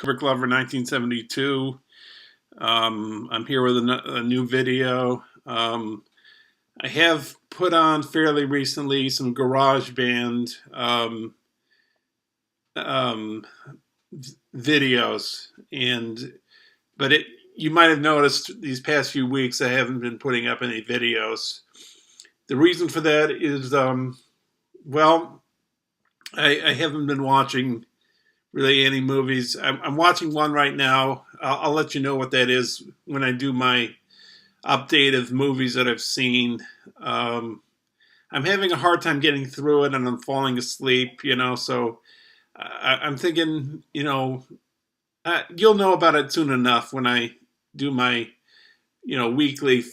Kubrick Lover 1972. I'm here with a new video. I have put on fairly recently some GarageBand um, videos, but you might have noticed these past few weeks I haven't been putting up any videos. The reason for that is, well, I haven't been watching really any movies. I'm watching one right now. I'll let you know what that is when I do my update of movies that I've seen. I'm having a hard time getting through it, and I'm falling asleep. So I'm thinking, you'll know about it soon enough when I do my, weekly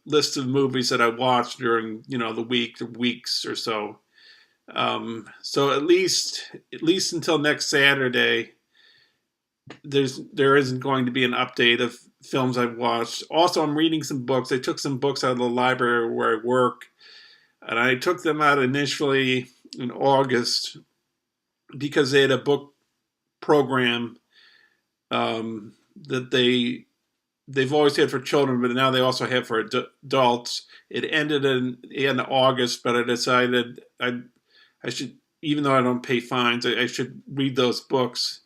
list of movies that I watched during, the week or weeks or so. So at least until next Saturday, there isn't going to be an update of films I've watched. Also, I'm reading some books. I took some books out of the library where I work, and I took them out initially in August because they had a book program that they've always had for children, but now they also have for adults. It ended in August, but I decided I should, even though I don't pay fines, I should read those books.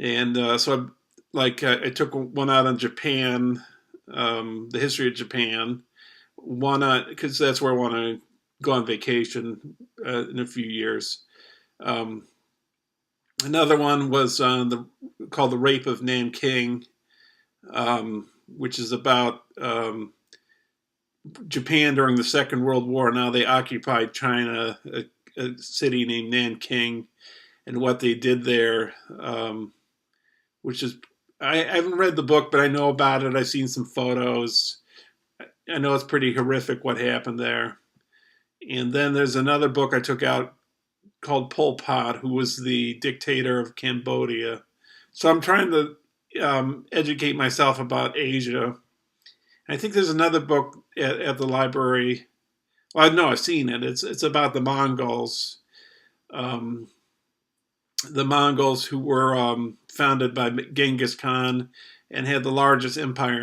And so I took one out on Japan, the history of Japan, one because that's where I want to go on vacation in a few years. Another one was called The Rape of Nanking, which is about Japan during the Second World War. Now they occupied China, a city named Nanking, and what they did there, which is, I haven't read the book, but I know about it. I've seen some photos. I know it's pretty horrific what happened there. And then there's another book I took out called Pol Pot, who was the dictator of Cambodia. So I'm trying to educate myself about Asia. I think there's another book at the library. Well, no, I've seen it. It's about the Mongols. The Mongols, who were founded by Genghis Khan and had the largest empire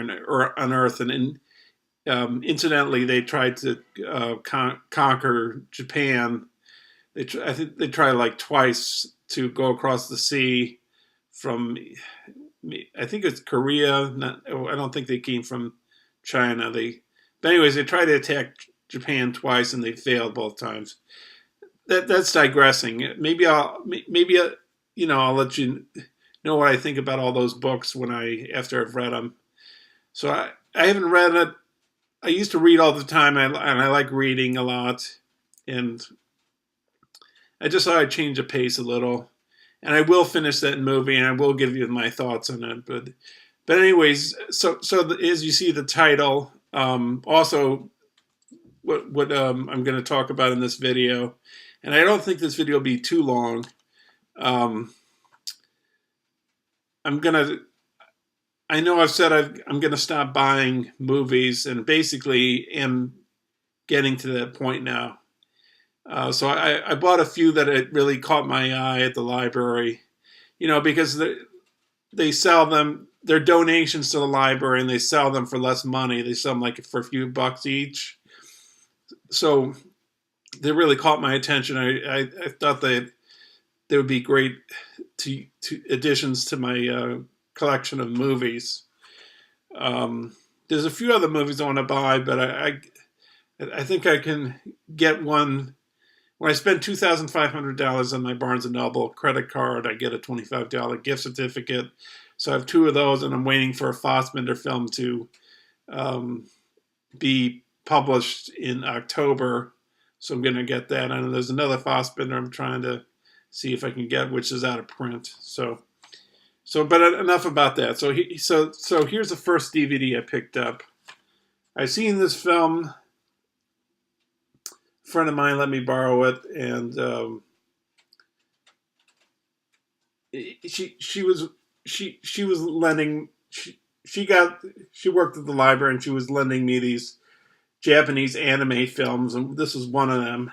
on Earth. And incidentally, they tried to conquer Japan. I think they tried like twice to go across the sea from, I think it's Korea. I don't think they came from China. But anyways, they tried to attack Japan twice, and they failed both times. That's digressing. Maybe I'll let you know what I think about all those books after I've read them. So I haven't read it. I used to read all the time, and I like reading a lot, and I just thought I'd change the pace a little. And I will finish that movie, and I will give you my thoughts on it. But anyways, so as you see the title, also what I'm going to talk about in this video, and I don't think this video will be too long. I know I've said I'm going to stop buying movies, and basically am getting to that point now. So I bought a few that it really caught my eye at the library, because they sell them, they're donations to the library, and they sell them for less money. They sell them like for a few bucks each. So they really caught my attention. I thought they would be great to additions to my collection of movies. There's a few other movies I want to buy, but I think I can get one. When I spend $2,500 on my Barnes & Noble credit card, I get a $25 gift certificate. So I have two of those, and I'm waiting for a Fassbinder film to be published in October. So I'm going to get that. And there's another Fassbinder I'm trying to see if I can get, which is out of print. But enough about that. So here's the first DVD I picked up. I've seen this film. A friend of mine let me borrow it, and she was lending. She worked at the library, and she was lending me these Japanese anime films, and this was one of them.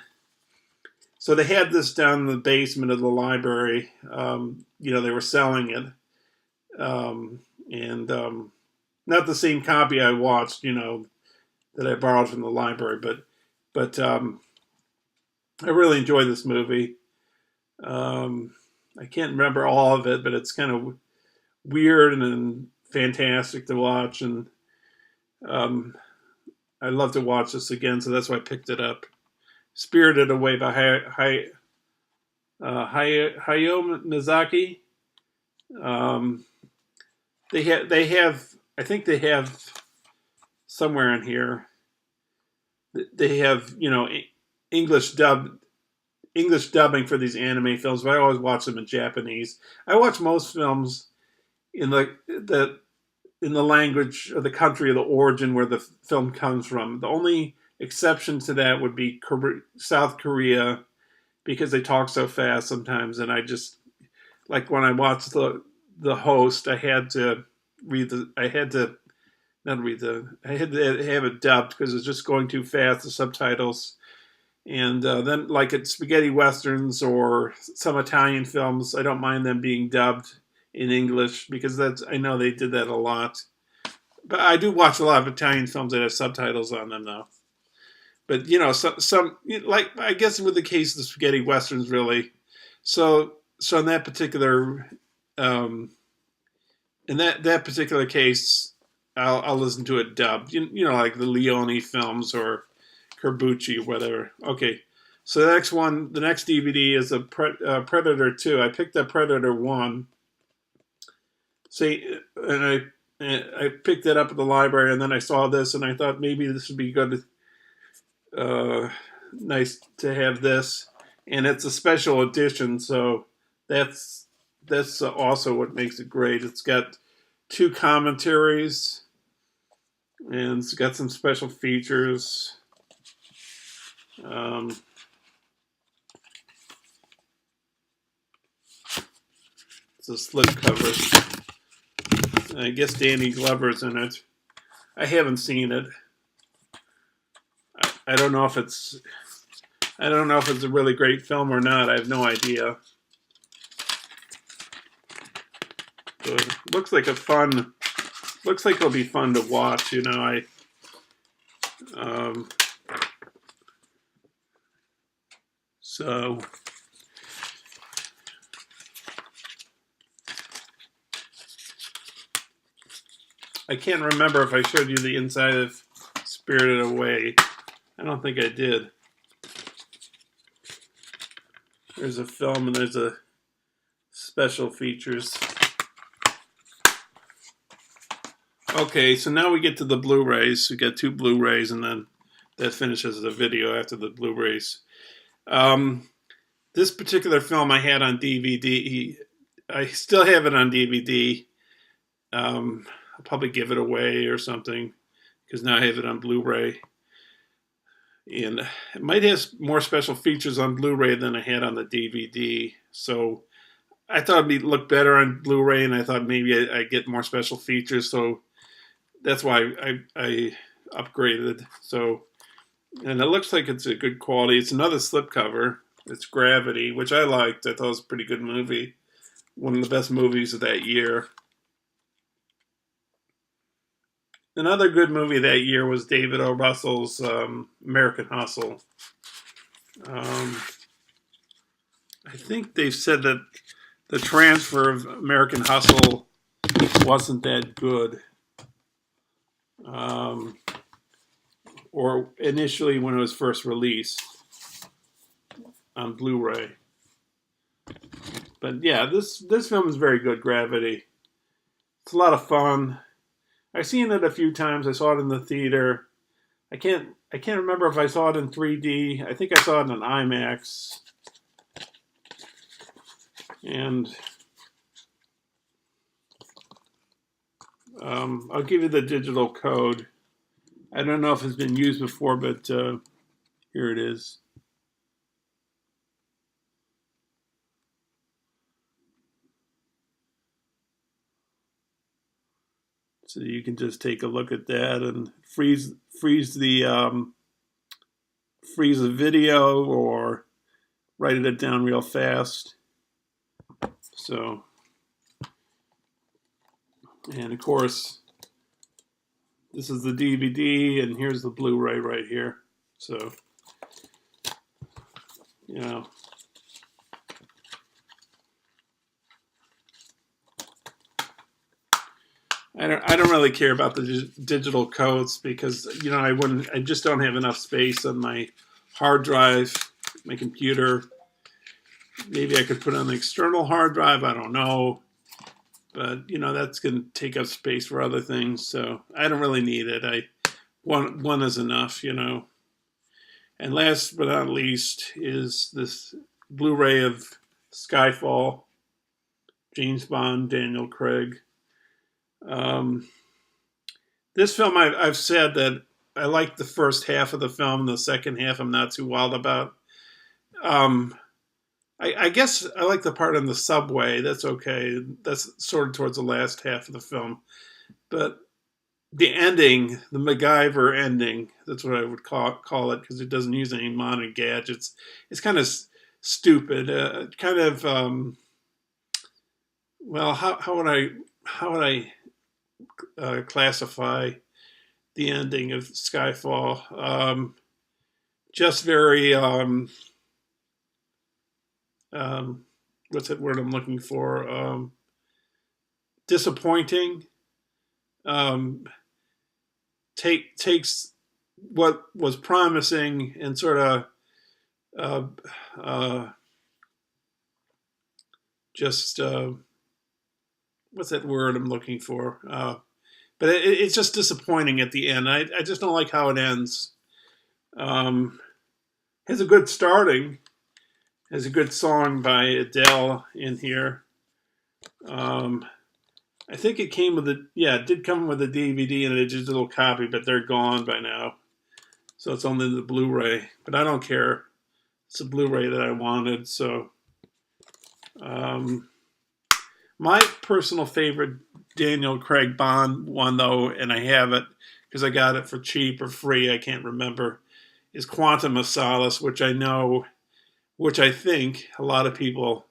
So they had this down in the basement of the library. They were selling it, and not the same copy I watched. That I borrowed from the library, but I really enjoyed this movie. I can't remember all of it, but it's kind of weird and fantastic to watch, and um, I'd love to watch this again, so that's why I picked it up. Spirited Away by Hayao Miyazaki. Um, I think they have somewhere in here. They have English English dubbing for these anime films, but I always watch them in Japanese. I watch most films in the language of the country of the origin where the film comes from. The only exception to that would be South Korea, because they talk so fast sometimes, and I just like when I watched the Host, I had to have it dubbed because it was just going too fast, the subtitles. And then, like at spaghetti westerns or some Italian films, I don't mind them being dubbed in English because I know they did that a lot. But I do watch a lot of Italian films that have subtitles on them, though. But some like I guess with the case of the spaghetti westerns, really. So in that particular in that particular case, I'll listen to it dubbed. Like the Leone films or Corbucci, whatever. Okay, so the next DVD is Predator 2. I picked up Predator 1. See, and I picked it up at the library, and then I saw this, and I thought maybe this would be good, nice to have this, and it's a special edition, so that's also what makes it great. It's got 2 commentaries, and it's got some special features. It's a slipcover. I guess Danny Glover's in it. I haven't seen it. I don't know if it's a really great film or not. I have no idea. But it looks like it'll be fun to watch. So I can't remember if I showed you the inside of Spirited Away. I don't think I did. There's a film and there's a special features. Okay, so now we get to the Blu-rays. We got 2 Blu-rays, and then that finishes the video after the Blu-rays. This particular film I had on DVD. I still have it on DVD. I'll probably give it away or something because now I have it on Blu-ray. And it might have more special features on Blu-ray than I had on the DVD. So I thought it'd look better on Blu-ray, and I thought maybe I'd get more special features. So that's why I upgraded. So, and it looks like it's a good quality. It's another slipcover. It's Gravity, which I liked. I thought it was a pretty good movie. One of the best movies of that year. Another good movie that year was David O. Russell's American Hustle. I think they've said that the transfer of American Hustle wasn't that good. Or initially when it was first released on Blu-ray. But yeah, this film is very good, Gravity. It's a lot of fun. I've seen it a few times. I saw it in the theater. I can't remember if I saw it in 3D. I think I saw it in IMAX. And I'll give you the digital code. I don't know if it's been used before, but here it is. So you can just take a look at that and freeze the video or writing it down real fast. So, and of course, this is the DVD, and here's the Blu-ray right here. So, you know, I don't really care about the digital codes because I just don't have enough space on my hard drive, my computer. Maybe I could put on an external hard drive. I don't know, but that's going to take up space for other things. So I don't really need it. One is enough. And last but not least is this Blu-ray of Skyfall, James Bond, Daniel Craig. This film, I've said that I like the first half of the film. The second half, I'm not too wild about. I guess I like the part on the subway. That's okay. That's sort of towards the last half of the film. But the ending, the MacGyver ending, that's what I would call it, because it doesn't use any modern gadgets. It's kind of stupid. Well, how would I classify the ending of Skyfall? Just very what's that word I'm looking for? Disappointing. Takes what was promising and sort of just what's that word I'm looking for? But it's just disappointing at the end. I just don't like how it ends. Has a good starting. Has a good song by Adele in here. I think it came with it did come with a DVD and a digital copy, but they're gone by now. So it's only the Blu-ray. But I don't care. It's a Blu-ray that I wanted. So my personal favorite Daniel Craig Bond one, though, and I have it because I got it for cheap or free, I can't remember, is Quantum of Solace, which I think a lot of people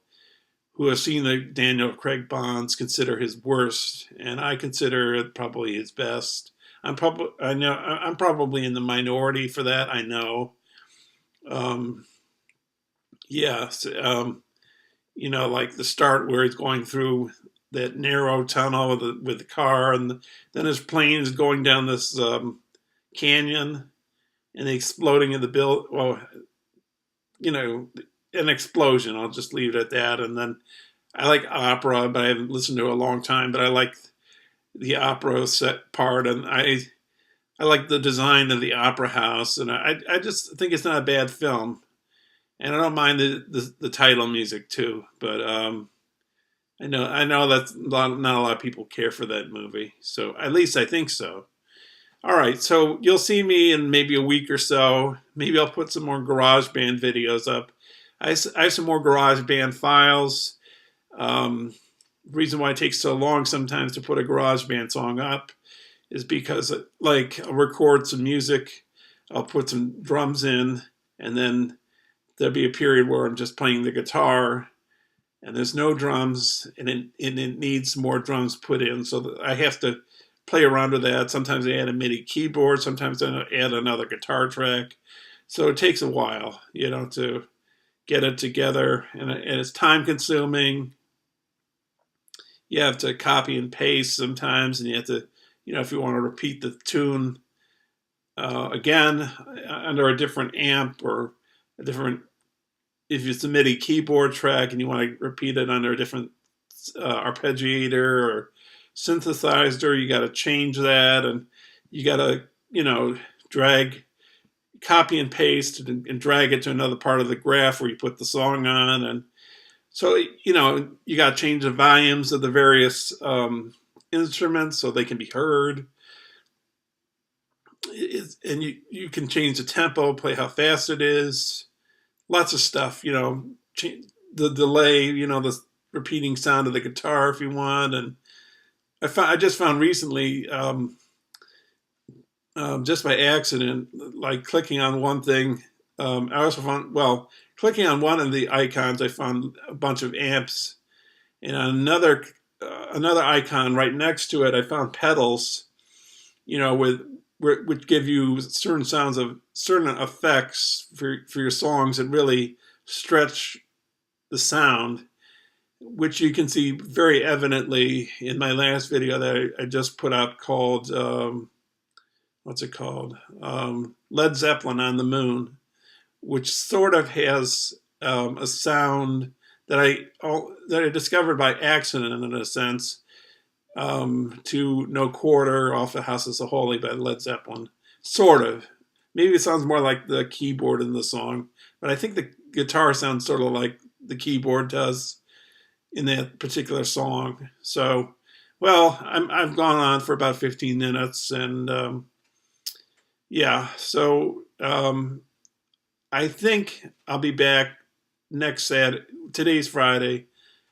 who have seen the Daniel Craig Bonds consider his worst, and I consider it probably his best. I'm probably in the minority for that. I know. Like the start where he's going through that narrow tunnel with the car, and then his plane is going down this canyon, and the exploding of the bill. Well, an explosion. I'll just leave it at that. And then I like opera, but I haven't listened to it a long time. But I like the opera set part, and I like the design of the opera house, and I just think it's not a bad film. And I don't mind the title music too. But I know that not a lot of people care for that movie. So at least I think so. All right, so you'll see me in maybe a week or so. Maybe I'll put some more GarageBand videos up. I have some more GarageBand files. Reason why it takes so long sometimes to put a GarageBand song up is because, I'll record some music, I'll put some drums in, and then there'll be a period where I'm just playing the guitar, and there's no drums, and it needs more drums put in, so I have to play around with that. Sometimes I add a MIDI keyboard, sometimes I add another guitar track. So it takes a while, to get it together, and it's time consuming. You have to copy and paste sometimes, and you have to, if you want to repeat the tune again under a different amp or a different, if it's a MIDI keyboard track and you want to repeat it under a different arpeggiator or synthesizer, you got to change that, and you got to, copy and paste and drag it to another part of the graph where you put the song on. And so, you got to change the volumes of the various instruments so they can be heard. And you can change the tempo, play how fast it is, lots of stuff, the delay, the repeating sound of the guitar if you want. And I just found recently, just by accident, like clicking on one thing I also found, well, clicking on one of the icons, I found a bunch of amps, and on another icon right next to it, I found pedals, which give you certain sounds of certain effects for your songs and really stretch the sound, which you can see very evidently in my last video that I just put out called, what's it called? Led Zeppelin on the Moon, which sort of has a sound that I discovered by accident in a sense, to No Quarter off the House is a Holy by Led Zeppelin. Sort of. Maybe it sounds more like the keyboard in the song, but I think the guitar sounds sort of like the keyboard does in that particular song. So, well, I've gone on for about 15 minutes, and yeah, so I think I'll be back next Saturday. Today's Friday.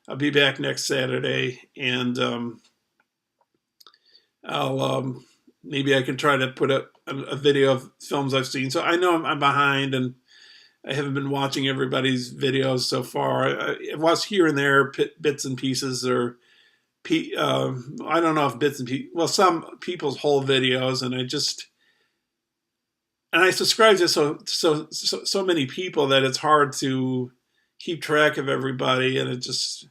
I'll be back next Saturday, and I'll maybe I can try to put up a video of films I've seen. So I know I'm behind, and I haven't been watching everybody's videos so far. I've watched here and there bits and pieces, or I don't know if bits and pieces. Well, some people's whole videos, and I subscribe to so many people that it's hard to keep track of everybody, and it just,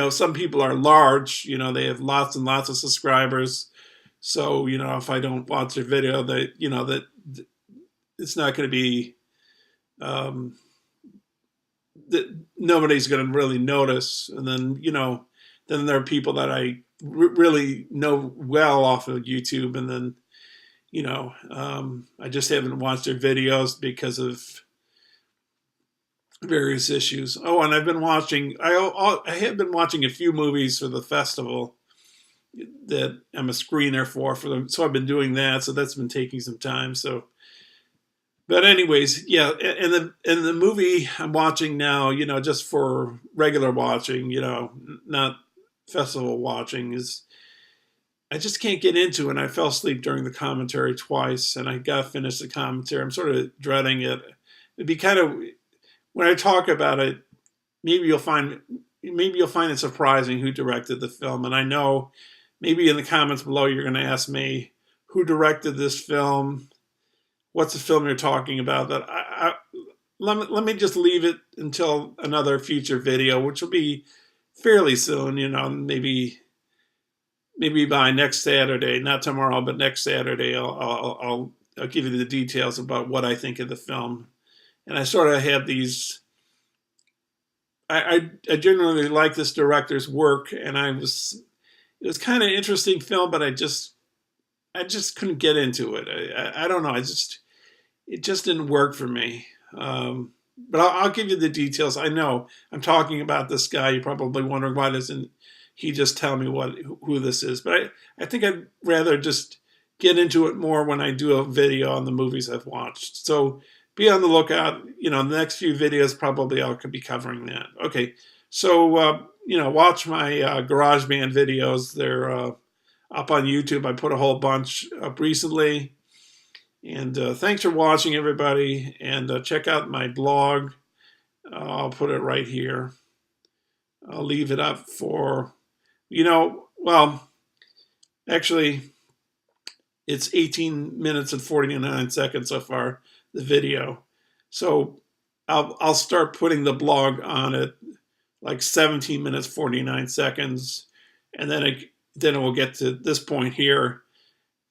some people are large, they have lots and lots of subscribers. So, if I don't watch their video, that it's not going to be, that nobody's going to really notice. And then, then there are people that I really know well off of YouTube, and then, I just haven't watched their videos because of various issues. Oh, and I have been watching a few movies for the festival that I'm a screener for them. So I've been doing that. So that's been taking some time. So, but anyways, yeah. And the movie I'm watching now, just for regular watching, not festival watching, is I just can't get into it. And I fell asleep during the commentary twice, and I got to finish the commentary. I'm sort of dreading it. It'd be kind of, when I talk about it, maybe you'll find it surprising who directed the film. And I know maybe in the comments below you're going to ask me who directed this film, what's the film you're talking about. That let me just leave it until another future video, which will be fairly soon. Maybe by next Saturday, not tomorrow, but next Saturday, I'll give you the details about what I think of the film. And I sort of have these. I generally like this director's work, and it was kind of an interesting film, but I just couldn't get into it. I don't know. It just didn't work for me. But I'll give you the details. I know I'm talking about this guy. You're probably wondering, why doesn't he just tell me who this is? But I think I'd rather just get into it more when I do a video on the movies I've watched. So be on the lookout. The next few videos probably I could be covering that. Okay, so watch my GarageBand videos. They're up on YouTube. I put a whole bunch up recently. And thanks for watching, everybody. And check out my blog. I'll put it right here. I'll leave it up for, well, actually, it's 18 minutes and 49 seconds so far, the video. So I'll start putting the blog on it like 17 minutes, 49 seconds. And then it will get to this point here.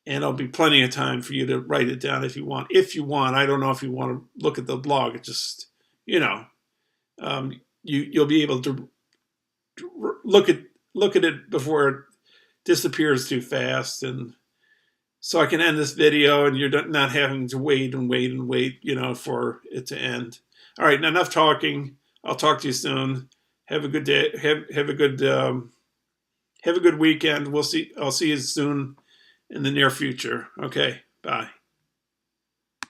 And there'll be plenty of time for you to write it down if you want. I don't know if you want to look at the blog. It just, you'll be able to look at it before it disappears too fast, and so I can end this video, and you're not having to wait and wait and wait, for it to end. All right, enough talking. I'll talk to you soon. Have a good day. Have a good weekend. I'll see you soon in the near future. Okay, bye.